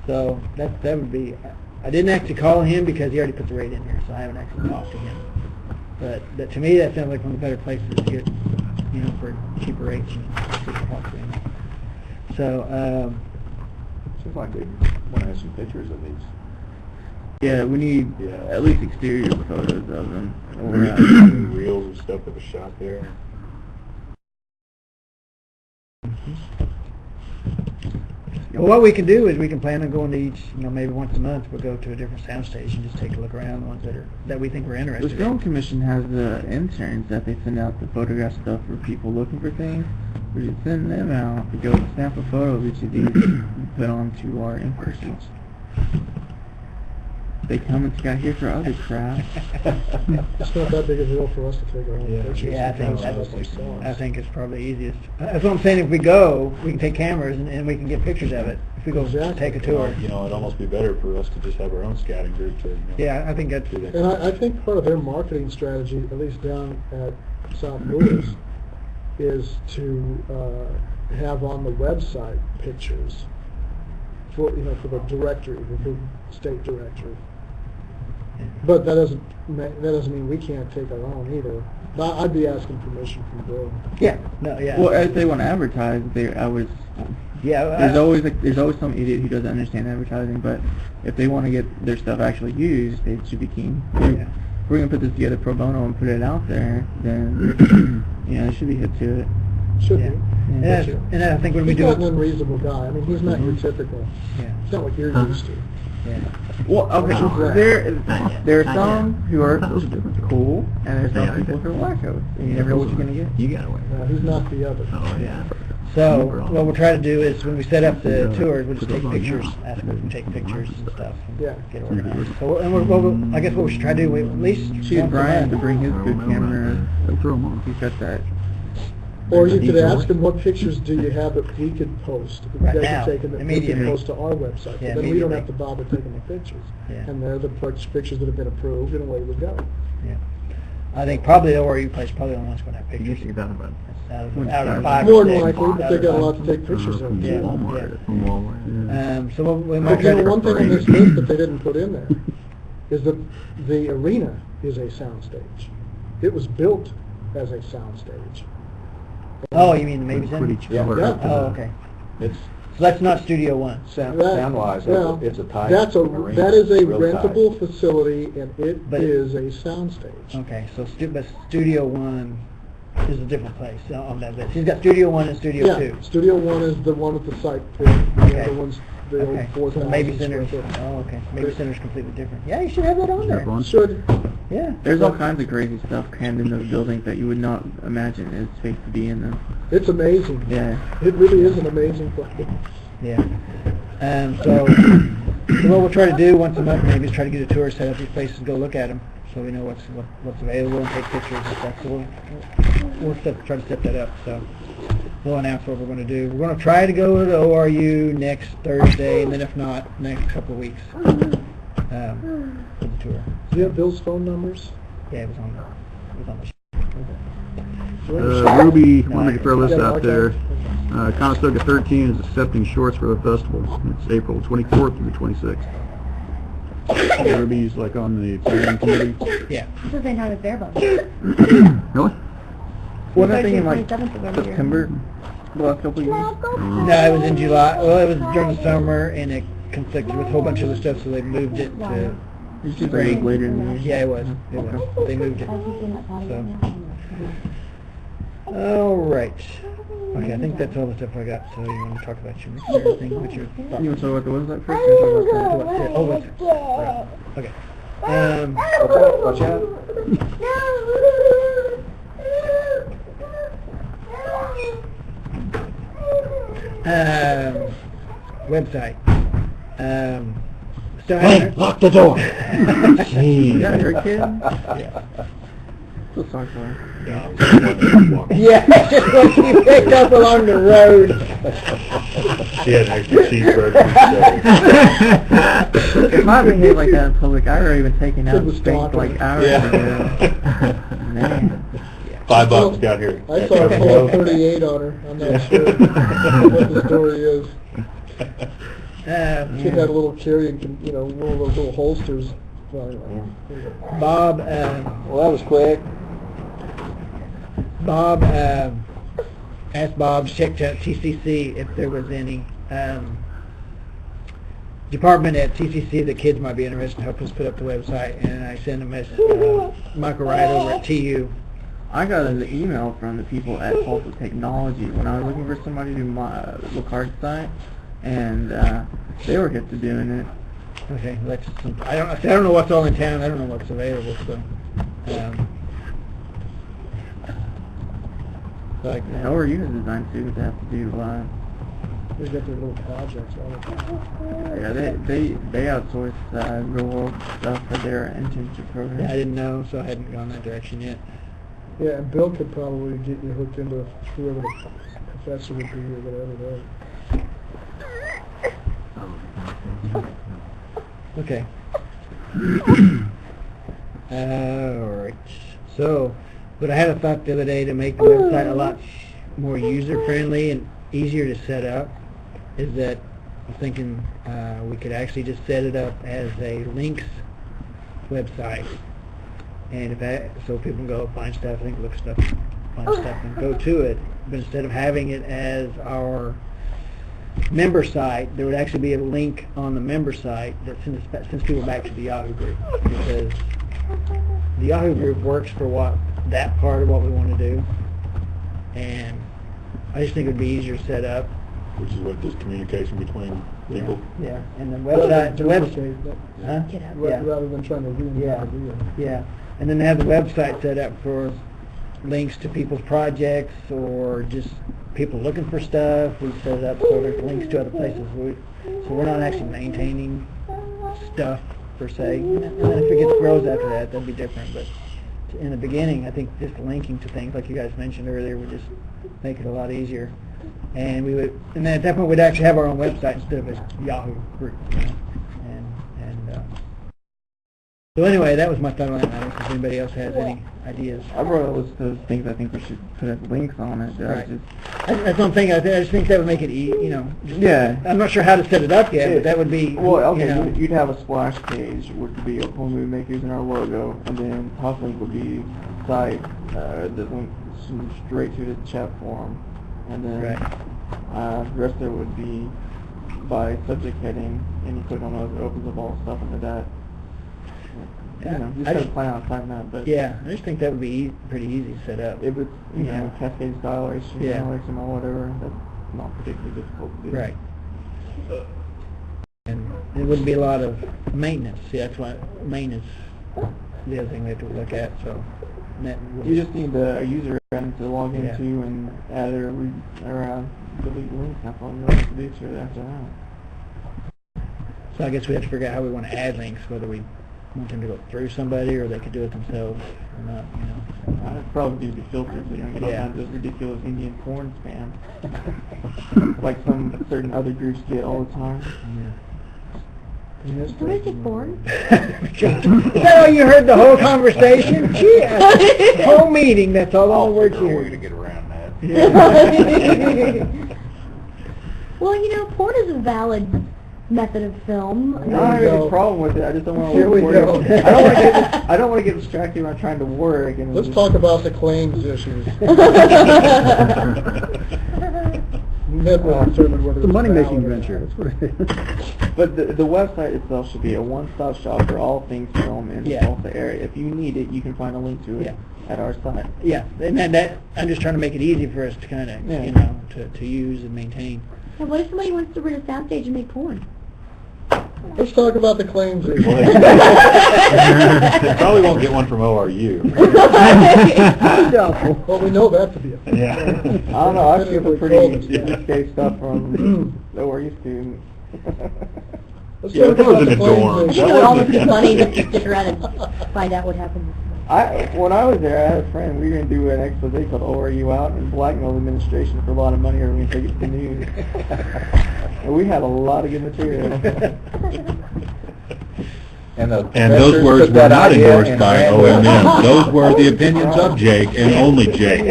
So that would be. I didn't actually call him because he already put the rate in here, so I haven't actually talked to him. But to me, that sounds like one of the better places to get, for cheaper rates and cheaper parts. So. Seems like they want to have some pictures of these. Yeah, we need at least exterior photos of them. Or reels and stuff that was shot there. Well, what we can do is we can plan on going to each, maybe once a month we'll go to a different soundstage and just take a look around the ones that we think we're interested The in. Film Commission has the interns that they send out the photograph stuff for people looking for things. We should send them out to go snap a photo of each of these and put onto our in-persons. They come and got here for other crap. It's not that big a deal for us to take our own pictures. Yeah, I I think it's probably easiest. That's what I'm saying. If we go, we can take cameras and we can get pictures of it. If we go take a tour. It'd almost be better for us to just have our own scouting group to. Yeah, I think that's. And I think part of their marketing strategy, at least down at South Louis, is to have on the website pictures for the directory, the state directory. But that doesn't mean we can't take our own either. But I'd be asking permission from Bill. Yeah. No. Yeah. Well, if they want to advertise, there's always some idiot who doesn't understand advertising. But if they want to get their stuff actually used, they should be keen. If we're gonna put this together pro bono and put it out there, then it should be hit to it. Should be. And I think when we he's do not an unreasonable guy. I mean, he's not your typical. Yeah. He's not what you're used to. Yeah. Well, okay, there are some who are cool, and there's some people who are wackos, and you never know what you're going to get. You got away. He's not the other. Oh, yeah. So what we'll try to do is when we set up the tours, we'll just take pictures, ask them to take pictures and stuff, and get organized. So I guess what we should try to do, at least Choose once a Brian month. to bring his good camera and throw him on. He's got that. Or you could ask him, what pictures do you have that we could post? Right they now, could take them that we could immediately. post to our website. Yeah, But then we don't immediately. have to bother taking the pictures. Yeah. And they're the pictures that have been approved, and away we go. Yeah. I think probably the ORU place probably the only one's going to have pictures. Usually about Out of 5 More or than 6. likely, but they got a lot to take pictures of. Yeah. too. Walmart. So we But might try to... one thing on this list that they didn't put in there is that the arena is a soundstage. It was built as a soundstage. Oh, you mean the Maybe Center? Yeah. Oh, okay. It's So that's not Studio One. sound-wise, it's a tight arena. That is a Real tight. rentable facility, and it But- is a soundstage. Okay, so but Studio One is a different place on that list. He's got Studio One and Studio Two. Studio One is the one at the site pit. Okay. The other one's the Okay, old so 4,000 Maybe square Center's. foot. Oh, okay. Maybe Center's completely different. Yeah, you should have that on there. Should. Yeah. There's all kinds of crazy stuff crammed in those buildings that you would not imagine is safe to be in them. It's amazing. Yeah. It really is an amazing place. Yeah. So what we'll try to do once a month maybe is try to get a tour, set up these places, and go look at them, so we know what's available and take pictures and stuff. So we'll try to set that up. So we'll announce what we're going to do. We're going to try to go to the ORU next Thursday, and then if not, next couple of weeks for the tour. Do you have Bill's phone numbers? Yeah, it was on the sheet. Ruby, No, want to make a fair list Yeah, out there. Conestoga 13 is accepting shorts for the festival. It's April 24th through the 26th. Ruby's like on the planning committee. Yeah. It's the same time as their vote. Really? Wasn't that thing in like 27th of every year. September the last couple of years? No, it was in July. Well, it was during the summer, and it conflicted with a whole bunch of other stuff, so they moved it to... It seems like it was later in the year. Yeah, it was. They moved it. So. All right. Okay, I think that's all the stuff I got. So you want to talk about your mixer thing? What's your thoughts? You want to talk about the website first? Or talk about the- Oh, what's it? Okay. Watch out. Website. Hey, lock the door. Yeah, you're a kid? Yeah. So sorry for her. Yeah, when she picked up along the road. She had an extra cheeseburger. If I behaved like that in public, I would have even taken out Kid was space talking. like hours ago. Man. $5 down here. I saw her pull a 38 on her. I'm not sure what the story is. She had a little carry and, one of those little holsters. Bob, Well, that was quick. Bob asked Bob to check to TCC if there was any department at TCC that kids might be interested in help us put up the website, and I sent a message Michael Wright over at TU. I got an email from the people at Tulsa Technology when I was looking for somebody to do my card site, and they were hip to doing it. Okay, that's I don't know what's all in town. I don't know what's available. So, like, or you have design students that have to do live. They got their little projects all the time. Yeah, they outsource real world stuff for their internship program. I didn't know, so I hadn't gone that direction yet. Yeah, and Bill could probably get you hooked into whoever the professor would be or whatever. Okay. Alright. So, but I had a thought the other day to make the website a lot more user-friendly and easier to set up, is that I'm thinking we could actually just set it up as a links website. And if that, so people can go find stuff, look stuff, find stuff, and go to it. But instead of having it as our member site, there would actually be a link on the member site that sends people back to the Yahoo group, because the Yahoo group works for that part of what we want to do, and I just think it would be easier to set up. Which is what this communication between people. Yeah, and the website, Rather than trying to reinvent the wheel. Yeah, and then have the website set up for links to people's projects or just people looking for stuff. We set it up so there's links to other places. So we're not actually maintaining stuff per se. And then if it grows after that, that'd be different. But in the beginning, I think just linking to things like you guys mentioned earlier would just make it a lot easier. And then at that point we'd actually have our own website instead of a Yahoo group. So anyway, that was my thought on that matter. If anybody else has any ideas, I wrote a list of things I think we should put as links on it. Right. That's one thing. I just think that would make it yeah. I'm not sure how to set it up yet, but that would be. Well, okay, you'd have a splash page, which would be Oklahoma Movie Makers and our logo, and then top link would be site that links straight to the chat forum, and then the rest of it would be by subject heading, and you click on those, it opens up all the stuff into that. Just kind of plan on typing that, but yeah, I just think that would be pretty easy to set up. If it's cascade style or HTML, XML, whatever, that's not particularly difficult to do. Right. And it wouldn't be a lot of maintenance. See, that's why maintenance is the other thing we have to look at. So you just need a user to log into and add or delete links. That's all you have to do to it after that. So I guess we have to figure out how we want to add links, whether we want them to go through somebody or they could do it themselves or not. It'd probably need to be filtered so you don't get all kinds of ridiculous Indian porn spam, like some certain other groups get all the time. Domestic porn? Is that how you heard the whole conversation? Gee, whole meeting, that's all the words We're here. going to get around that. Yeah. Well, porn is a valid method of film. I don't have any problem with it. I just don't want to. Here we go. I don't want to get distracted when I'm trying to work. And Let's talk about the claims issues. Ned will determine whether It's a money-making valid or venture. not. That's what it is. But the website itself should be a one-stop shop for all things film in the Tulsa area. If you need it, you can find a link to it at our site. Yeah, and that I'm just trying to make it easy for us to kind of, to use and maintain. Now, what if somebody wants to rent a soundstage and make porn? Let's talk about the claims issue. Probably won't get one from ORU. Well, we know that to be a fact. Yeah. I don't know. I've seen some pretty escape stuff from the ORU students. Let's Yeah, talk that was about in the the dorm. claims You issue. know, it almost be funny to stick around and find out what happened. When I was there, I had a friend. We were going to do an expose called ORU Out and blackmail the administration for a lot of money, or we going to take it to the news. And we had a lot of good material. And the And those professors words took were that not idea endorsed and by ran with it. OMM. Those were the opinions of Jake and only Jake.